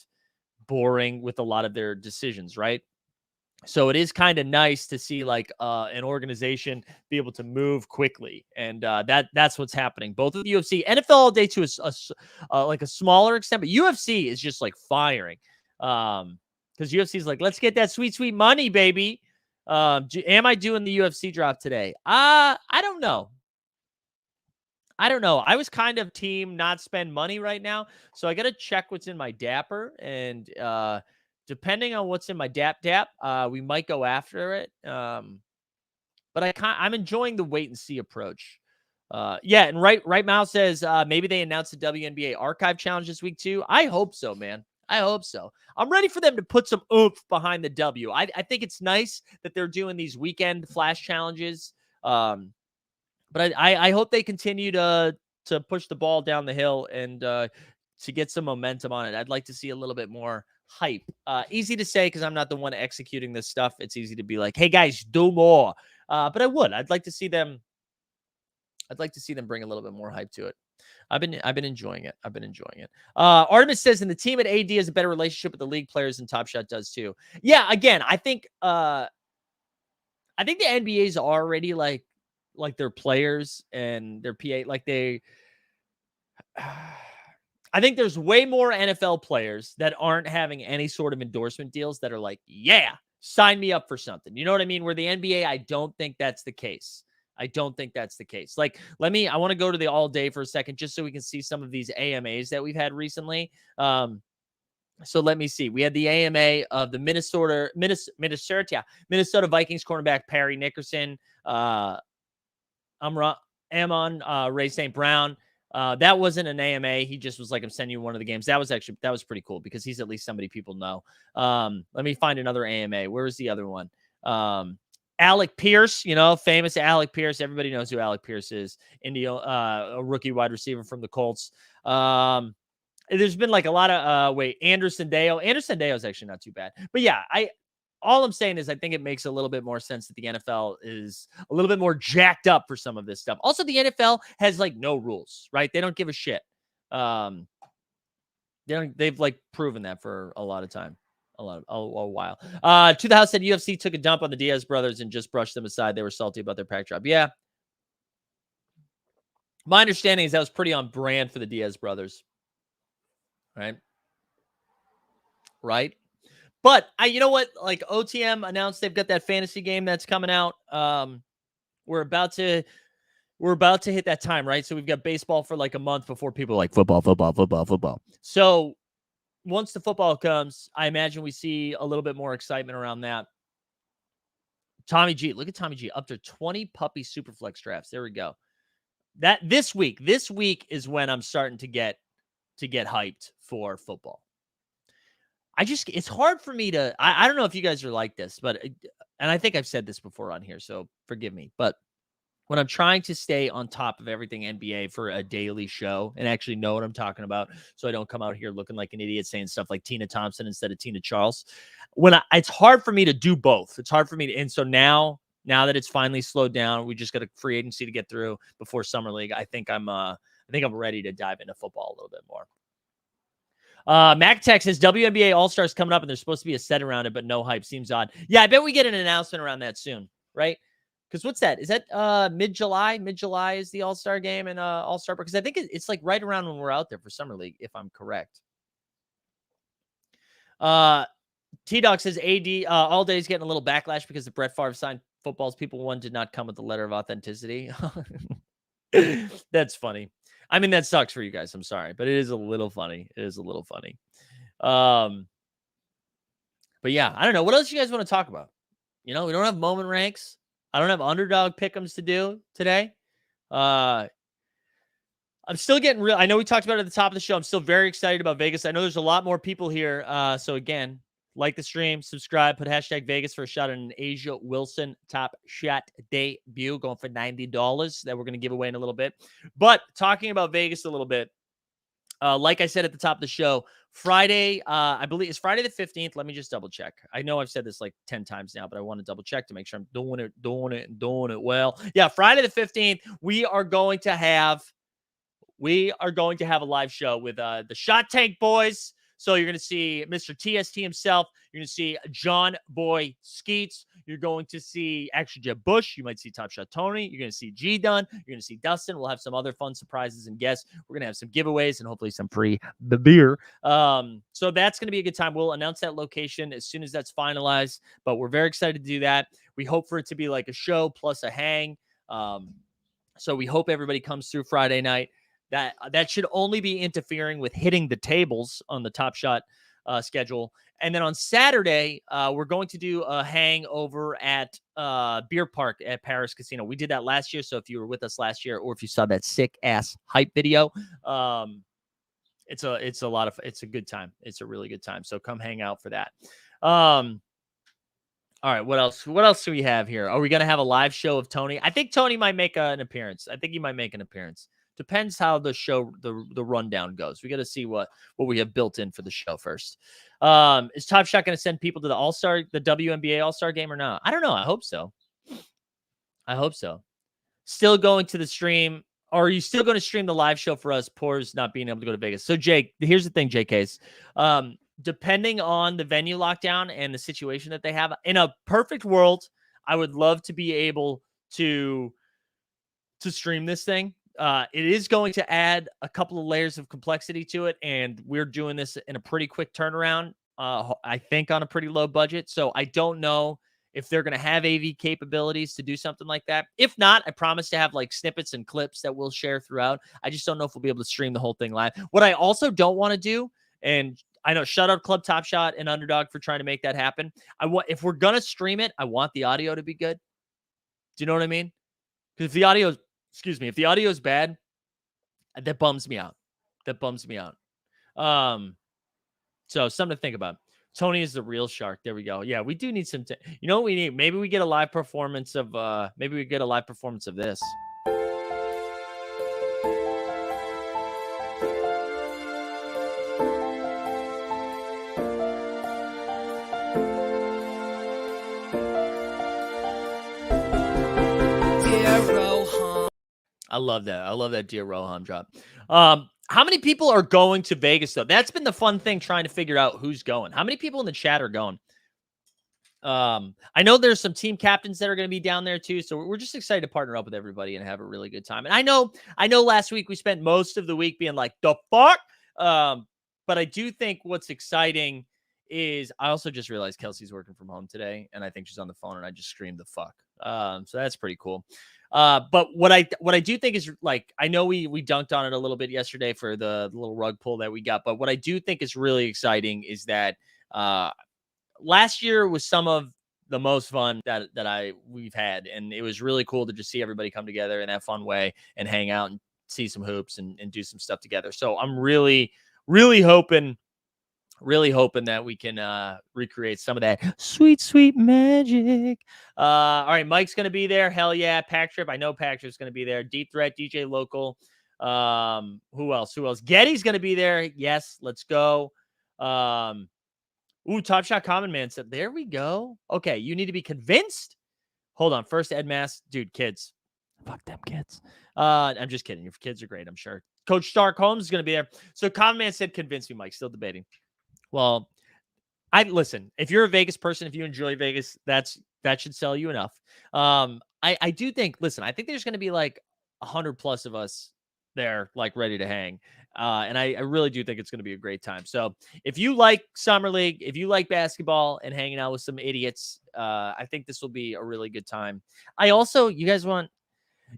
boring with a lot of their decisions, right? So it is kind of nice to see like an organization be able to move quickly, and that's what's happening. Both of the UFC, NFL All Day to like a smaller extent, but UFC is just like firing because UFC is like, let's get that sweet money, baby. Am I doing the UFC drop today? I don't know. I was kind of team not spend money right now, so I got to check what's in my Dapper and. Depending on what's in my Dap, we might go after it. But I'm enjoying the wait and see approach. Yeah, and right Mouse says maybe they announced the WNBA archive challenge this week too. I hope so, man. I hope so. I'm ready for them to put some oomph behind the W. I think it's nice that they're doing these weekend flash challenges. But I hope they continue to push the ball down the hill and to get some momentum on it. I'd like to see a little bit more hype. Easy to say because I'm not the one executing this stuff. It's easy to be like, hey guys, do more. But I'd like to see them I'd like to see them bring a little bit more hype to it. I've been enjoying it. Artemis says, and the team at AD has a better relationship with the league players than Top Shot does too. Yeah, again, I think the NBA is already like their players and their PA, like they I think there's way more NFL players that aren't having any sort of endorsement deals that are like, yeah, sign me up for something. You know what I mean? Where the NBA, I don't think that's the case. Like, I want to go to the all day for a second, just so we can see some of these AMAs that we've had recently. So let me see. We had the AMA of the Minnesota Vikings cornerback Perry Nickerson, Amon Ray St. Brown. That wasn't an AMA. He just was like, I'm sending you one of the games. That was pretty cool because he's at least somebody people know. Let me find another AMA. Where was the other one? Alec Pierce, famous Alec Pierce. Everybody knows who Alec Pierce is. A rookie wide receiver from the Colts. There's been like a lot of Anderson Deo. Anderson Deo is actually not too bad. But yeah, all I'm saying is I think it makes a little bit more sense that the NFL is a little bit more jacked up for some of this stuff. Also, the NFL has like no rules, right? They don't give a shit. They've like proven that for a lot of time. A while. To the house said UFC took a dump on the Diaz brothers and just brushed them aside. They were salty about their pack drop. Yeah. My understanding is that was pretty on brand for the Diaz brothers. Right. But you know what? Like OTM announced they've got that fantasy game that's coming out. We're about to hit that time, right? So we've got baseball for like a month before people are like football. So once the football comes, I imagine we see a little bit more excitement around that. Tommy G, look at Tommy G, up to 20 puppy superflex drafts. There we go. This week is when I'm starting to get hyped for football. It's hard for me to, I don't know if you guys are like this, but, and I think I've said this before on here, so forgive me, but when I'm trying to stay on top of everything NBA for a daily show and actually know what I'm talking about, so I don't come out here looking like an idiot saying stuff like Tina Thompson instead of Tina Charles, it's hard for me to do both. It's hard for me to, and so now that it's finally slowed down, we just got a free agency to get through before Summer League. I think I'm ready to dive into football a little bit more. MacTech says WNBA All-Stars coming up and there's supposed to be a set around it, but no hype. Seems odd. Yeah, I bet we get an announcement around that soon, right? Because what's that? Is that mid-July? Mid-July is the All-Star game and All-Star? Because I think it's like right around when we're out there for Summer League, if I'm correct. T-Dog says AD all day is getting a little backlash because the Brett Favre signed footballs. People one did not come with the letter of authenticity. That's funny. I mean, that sucks for you guys. I'm sorry, but it is a little funny. But yeah, I don't know. What else you guys want to talk about? We don't have moment ranks. I don't have underdog pick'ems to do today. I'm still getting real. I know we talked about it at the top of the show. I'm still very excited about Vegas. I know there's a lot more people here. So again, like the stream, subscribe, put hashtag Vegas for a shot at an Asia Wilson Top Shot debut going for $90 that we're going to give away in a little bit. But talking about Vegas a little bit, like I said at the top of the show, Friday, I believe it's Friday the 15th. Let me just double check. I know I've said this like 10 times now, but I want to double check to make sure I'm doing it well. Yeah, Friday the 15th, we are going to have a live show with the Shot Tank Boys. So you're going to see Mr. TST himself. You're going to see John Boy Skeets. You're going to see actually Jeb Bush. You might see Top Shot Tony. You're going to see G Dunn. You're going to see Dustin. We'll have some other fun surprises and guests. We're going to have some giveaways and hopefully some free beer. So that's going to be a good time. We'll announce that location as soon as that's finalized, but we're very excited to do that. We hope for it to be like a show plus a hang. So we hope everybody comes through Friday night. That should only be interfering with hitting the tables on the Top Shot schedule. And then on Saturday, we're going to do a hangover at Beer Park at Paris Casino. We did that last year. So if you were with us last year, or if you saw that sick ass hype video, it's a good time. It's a really good time. So come hang out for that. All right. What else do we have here? Are we going to have a live show of Tony? I think Tony might make an appearance. Depends how the show, the rundown goes. We got to see what we have built in for the show first. Is Top Shot going to send people to the WNBA All-Star game or not? I don't know. I hope so. still going to the stream? Or are you still going to stream the live show for us? Poor's not being able to go to Vegas. So, Jake, here's the thing, JK's. Depending on the venue lockdown and the situation that they have, in a perfect world, I would love to be able to stream this thing. It is going to add a couple of layers of complexity to it, and we're doing this in a pretty quick turnaround. I think on a pretty low budget. So I don't know if they're going to have AV capabilities to do something like that. If not, I promise to have like snippets and clips that we'll share throughout. I just don't know if we'll be able to stream the whole thing live. What I also don't want to do, and I know shout out Club Top Shot and Underdog for trying to make that happen. If we're going to stream it, I want the audio to be good. Do you know what I mean? Because if the audio, if the audio is bad, that bums me out. So something to think about. Tony is the real shark. There we go. Yeah, we do need some. You know what we need? Maybe we get a live performance of. This. I love that. I love that Dear Rohan drop. How many people are going to Vegas, though? That's been the fun thing, trying to figure out who's going. How many people in the chat are going? I know there's some team captains that are going to be down there, too. So we're just excited to partner up with everybody and have a really good time. And I know last week we spent most of the week being like, the fuck? But I do think what's exciting is I also just realized Kelsey's working from home today, and I think she's on the phone, and I just screamed the fuck. So that's pretty cool. But what I do think is, like, I know we dunked on it a little bit yesterday for the little rug pull that we got, but what I do think is really exciting is that last year was some of the most fun that we've had, and it was really cool to just see everybody come together in that fun way and hang out and see some hoops and do some stuff together. So I'm really hoping that we can recreate some of that sweet magic. All right, Mike's going to be there. Hell yeah. Pack Trip. I know Pack Trip's going to be there. Deep Threat, DJ Local. Who else? Getty's going to be there. Yes, let's go. Top Shot Common Man said, there we go. Okay, you need to be convinced. Hold on. First, Ed Mass. Dude, kids. Fuck them kids. I'm just kidding. Your kids are great, I'm sure. Coach Stark Holmes is going to be there. So Common Man said, convince me, Mike. Still debating. Well, listen, if you're a Vegas person, if you enjoy Vegas, that should sell you enough. I do think, listen, I think there's going to be like 100 plus of us there, like ready to hang. And I really do think it's going to be a great time. So if you like Summer League, if you like basketball and hanging out with some idiots, I think this will be a really good time. You guys want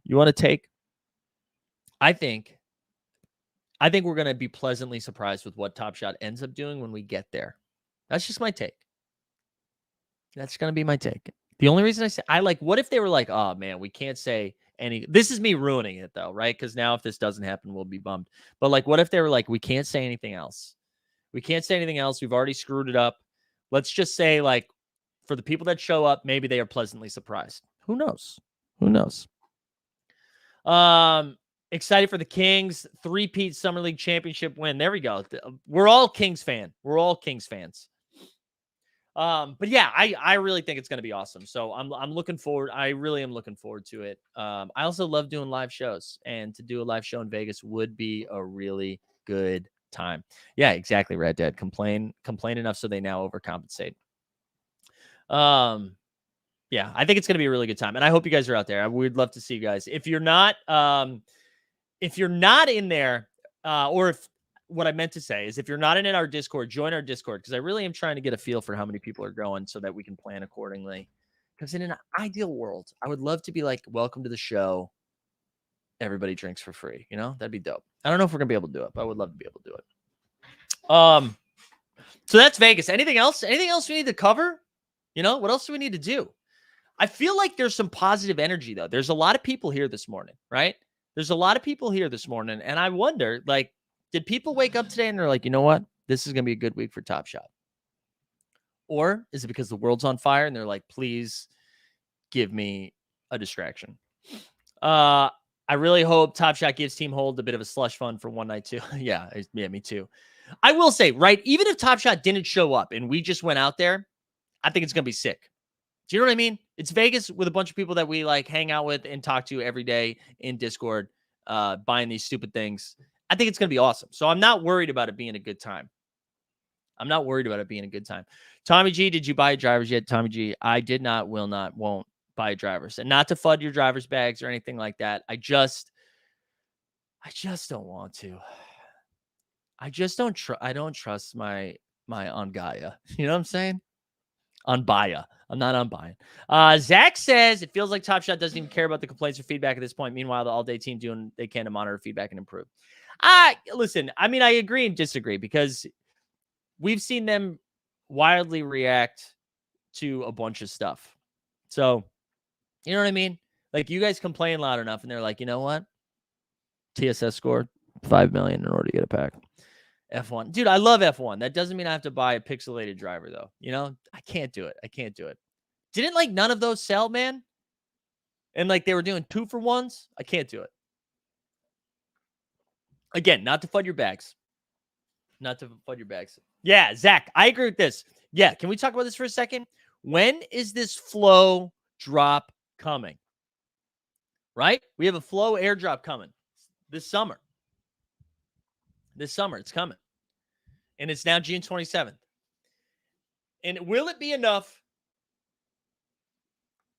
to take, I think we're going to be pleasantly surprised with what Top Shot ends up doing when we get there. That's just my take. That's going to be my take. The only reason I like, what if they were like, oh man, we can't say any, this is me ruining it though, right? Because now if this doesn't happen, we'll be bummed. But like, what if they were like, we can't say anything else. We've already screwed it up. Let's just say, like, for the people that show up, maybe they are pleasantly surprised. Who knows? Excited for the Kings 3-peat Summer League championship win. There we go. We're all Kings fans. But yeah, I really think it's going to be awesome. So I'm looking forward. I really am looking forward to it. I also love doing live shows, and to do a live show in Vegas would be a really good time. Yeah, exactly. Red Dead. Complain enough so they now overcompensate. Yeah, I think it's going to be a really good time, and I hope you guys are out there. We'd love to see you guys. If you're not in there, or if what I meant to say is, if you're not in our Discord, join our Discord, because I really am trying to get a feel for how many people are going so that we can plan accordingly. Because in an ideal world, I would love to be like, welcome to the show. Everybody drinks for free. You know, that'd be dope. I don't know if we're going to be able to do it, but I would love to be able to do it. So that's Vegas. Anything else? Anything else we need to cover? You know, what else do we need to do? I feel like there's some positive energy, though. There's a lot of people here this morning, right? There's a lot of people here this morning. And I wonder, like, did people wake up today and they're like, you know what? This is going to be a good week for Top Shot. Or is it because the world's on fire and they're like, please give me a distraction? I really hope Top Shot gives Team Hold a bit of a slush fund for one night too. Yeah, me too. I will say, right, even if Top Shot didn't show up and we just went out there, I think it's going to be sick. Do you know what I mean? It's Vegas with a bunch of people that we like hang out with and talk to every day in Discord, buying these stupid things. I think it's going to be awesome. So I'm not worried about it being a good time. I'm not worried about it being a good time. Tommy G, did you buy drivers yet? Tommy G, I did not, will not, won't buy drivers. And not to FUD your driver's bags or anything like that. I just don't want to. I just don't I don't trust my on Gaia. You know what I'm saying? On Baya. I'm not on buying. Zach says it feels like Top Shot doesn't even care about the complaints or feedback at this point. Meanwhile, the all-day team doing they can to monitor feedback and improve. Listen, I mean, I agree and disagree because we've seen them wildly react to a bunch of stuff. So, you know what I mean? Like, you guys complain loud enough, and they're like, you know what? TSS scored $5 million in order to get a pack. F1. Dude, I love F1. That doesn't mean I have to buy a pixelated driver, though. You know, I can't do it. I can't do it. Didn't like none of those sell, man? And like they were doing 2-for-1s? I can't do it. Again, not to FUD your bags. Not to FUD your bags. Yeah, Zach, I agree with this. Yeah, can we talk about this for a second? When is this flow drop coming? Right? We have a flow airdrop coming this summer. This summer, it's coming. And it's now June 27th. And will it be enough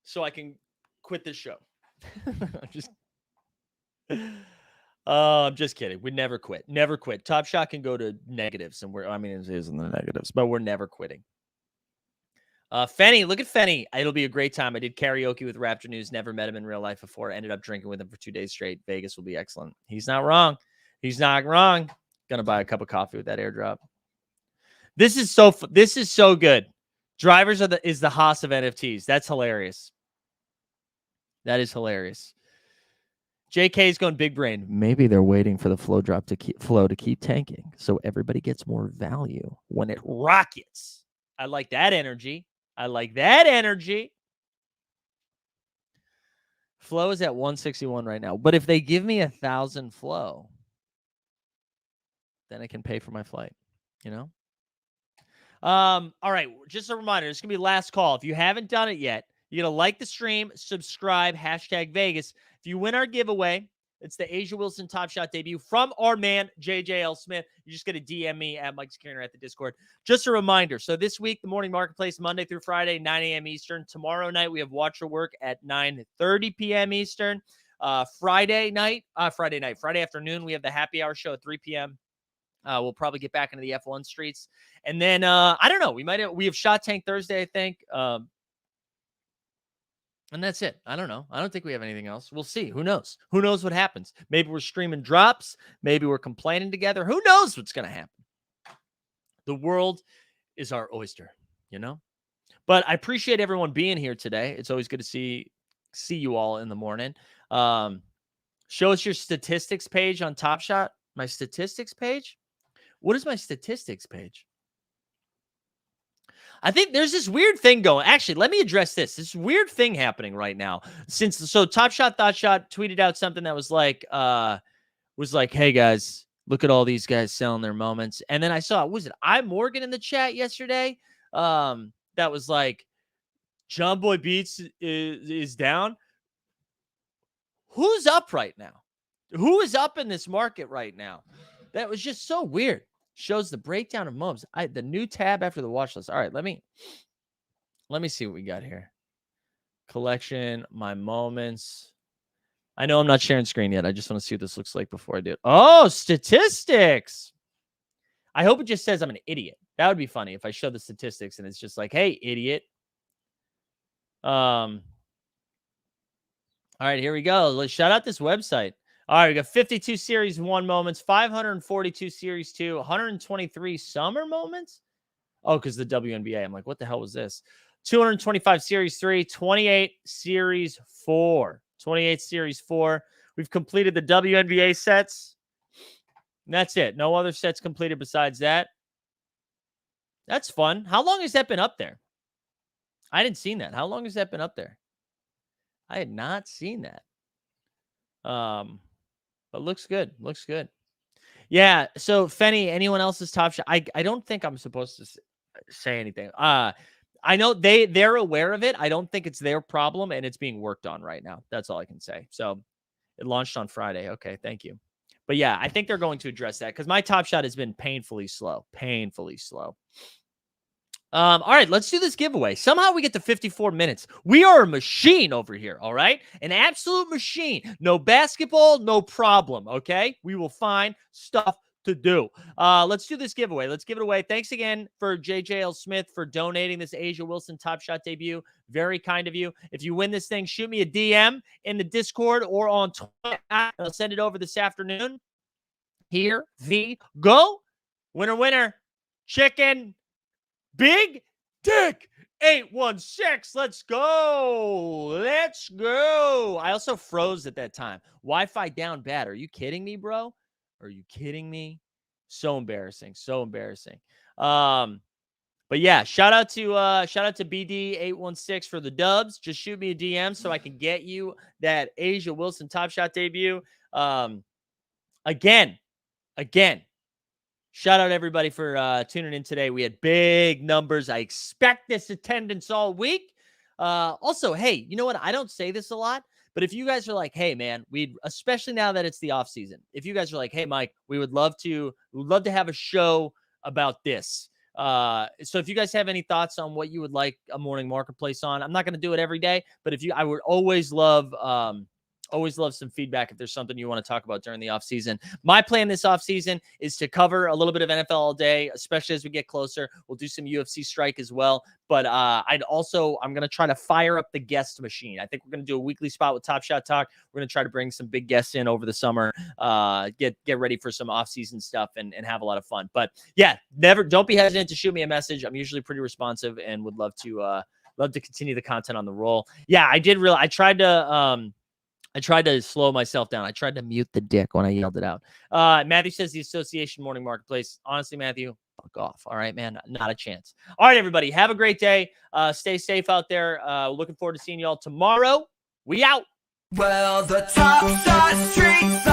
so I can quit this show? I'm just kidding. We never quit. Never quit. Top Shot can go to negatives, and it is in the negatives, but we're never quitting. Fenny, look at Fenny. It'll be a great time. I did karaoke with Raptor News. Never met him in real life before. Ended up drinking with him for 2 days straight. Vegas will be excellent. He's not wrong. He's not wrong. Gonna buy a cup of coffee with that airdrop. This is so good. Drivers is the Haas of NFTs. That's hilarious. That is hilarious. JK is going big brain. Maybe they're waiting for the flow to keep tanking, so everybody gets more value when it rockets. I like that energy. Flow is at 161 right now, but if they give me 1,000 flow, then I can pay for my flight. You know. All right. Just a reminder. This is gonna be last call. If you haven't done it yet, you're gonna like the stream, subscribe, #Vegas. If you win our giveaway, it's the Asia Wilson Top Shot debut from our man, JJL Smith. You just got to DM me at Mike Skinner at the Discord. Just a reminder. So this week, the morning marketplace, Monday through Friday, 9 a.m. Eastern. Tomorrow night, we have Watch Your Work at 9:30 p.m. Eastern. Friday afternoon, we have the happy hour show at 3 p.m. We'll probably get back into the F1 streets. And then, I don't know. We have Shot Tank Thursday, I think. And that's it. I don't know. I don't think we have anything else. We'll see. Who knows? Who knows what happens? Maybe we're streaming drops. Maybe we're complaining together. Who knows what's going to happen? The world is our oyster, you know? But I appreciate everyone being here today. It's always good to see you all in the morning. Show us your statistics page on Top Shot. My statistics page? What is my statistics page? I think there's this weird thing going. Actually, let me address this. This weird thing happening right now. Top Shot Thought Shot tweeted out something that was like, hey guys, look at all these guys selling their moments. And then I saw, was it I Morgan in the chat yesterday? That was like, John Boy Beats is down. Who's up right now? Who is up in this market right now? That was just so weird. Shows the breakdown of moments. The new tab after the watch list. All right, let me see what we got here. Collection, my moments. I know I'm not sharing screen yet. I just want to see what this looks like before I do it. Oh, statistics. I hope it just says I'm an idiot. That would be funny if I show the statistics and it's just like, hey, idiot. All right, here we go. Let's shout out this website. All right, we got 52 Series 1 moments, 542 Series 2, 123 summer moments. Oh, because the WNBA. I'm like, what the hell was this? 225 Series 3, 28 Series 4. 28 Series 4. We've completed the WNBA sets. And that's it. No other sets completed besides that. That's fun. How long has that been up there? I didn't see that. How long has that been up there? I had not seen that. But looks good. Looks good. Yeah. So Fenny, anyone else's Top Shot? I don't think I'm supposed to say anything. I know they're aware of it. I don't think it's their problem, and it's being worked on right now. That's all I can say. So it launched on Friday. Okay, thank you. But yeah, I think they're going to address that because my Top Shot has been painfully slow. Painfully slow. All right, let's do this giveaway. Somehow we get to 54 minutes. We are a machine over here, all right? An absolute machine. No basketball, no problem, okay? We will find stuff to do. Let's do this giveaway. Let's give it away. Thanks again for JJL Smith for donating this Asia Wilson Top Shot debut. Very kind of you. If you win this thing, shoot me a DM in the Discord or on Twitter. I'll send it over this afternoon. Here we go. Winner, winner. Chicken. Big Dick 816. Let's go. Let's go. I also froze at that time. Wi-Fi down bad. Are you kidding me, bro? Are you kidding me? So embarrassing. So embarrassing. But yeah, shout out to BD 816 for the dubs. Just shoot me a DM so I can get you that Asia Wilson Top Shot debut. Again. Shout out everybody for tuning in today. We had big numbers. I expect this attendance all week. Also, hey, you know what? I don't say this a lot, but if you guys are like, hey, man, especially now that it's the off season, if you guys are like, hey, Mike, we would love to have a show about this. So if you guys have any thoughts on what you would like a morning marketplace on, I'm not going to do it every day, but I would always love some feedback if there's something you want to talk about during the offseason. My plan this offseason is to cover a little bit of NFL all day, especially as we get closer. We'll do some UFC strike as well. But I'm going to try to fire up the guest machine. I think we're going to do a weekly spot with Top Shot Talk. We're going to try to bring some big guests in over the summer, get ready for some offseason stuff and have a lot of fun. But yeah, don't be hesitant to shoot me a message. I'm usually pretty responsive and would love to continue the content on the roll. Yeah, I tried to slow myself down. I tried to mute the dick when I yelled it out. Matthew says the Association Morning Marketplace. Honestly, Matthew, fuck off. All right, man. Not a chance. All right, everybody. Have a great day. Stay safe out there. Looking forward to seeing you all tomorrow. We out. Well, the Top Shot streets